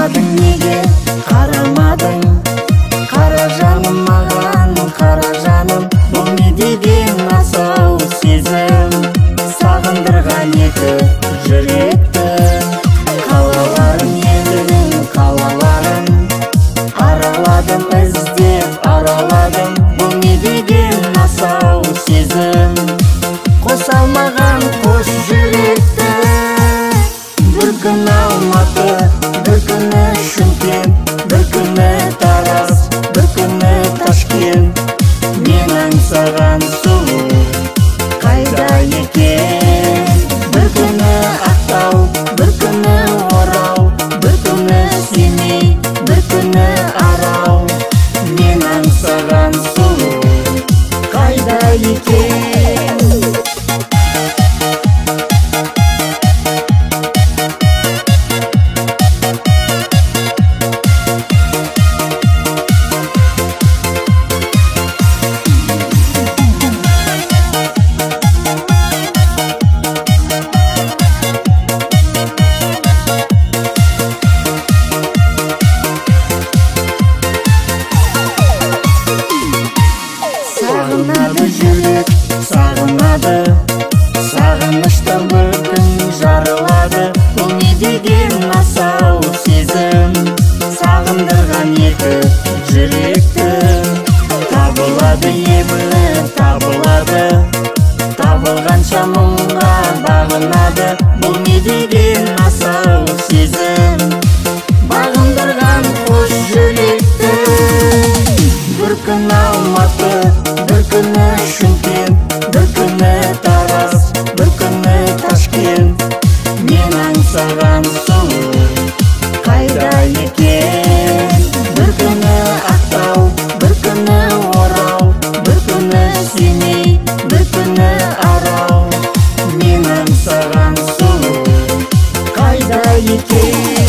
қарамадың неге қарамадың? Қара жаным маған, қара жаным, бұл не деген асау сезім? Сағындырған екі жүректі, қалаларың едің қалаларың. Араладым іздеп араладым, бұл не деген асау сезім? Қоса алмаған қос жүректі, бір күні Алматы, бір күні Шымкент, бір күні Тараз, бір күні Ташкент. Мен аңсаған сұлу қайда екен? Бір күні Ақтау, бір күні Орал, бір күні Семей, бір күні Арал. Мен аңсаған сұлу қайда екен? Сағынады жүрек, сағынады, сағыныштан бір күн жарылады. Бұл не деген асау сезім? Сағындырған екі жүректі, табылады емі табылады, табылғанша мұңға бағынады. Бұл не деген асау сезім? Бағындырған қос жүректі, бір күн Алматы, бір күні Шымкент, бір күні Тараз, бір күні Ташкент. Мен аңсаған сұлу қайда екен? Бір күні Ақтау, бір күні Орал, бір күні Семей, бір күні Арал. Мен аңсаған сұлу қайда екен?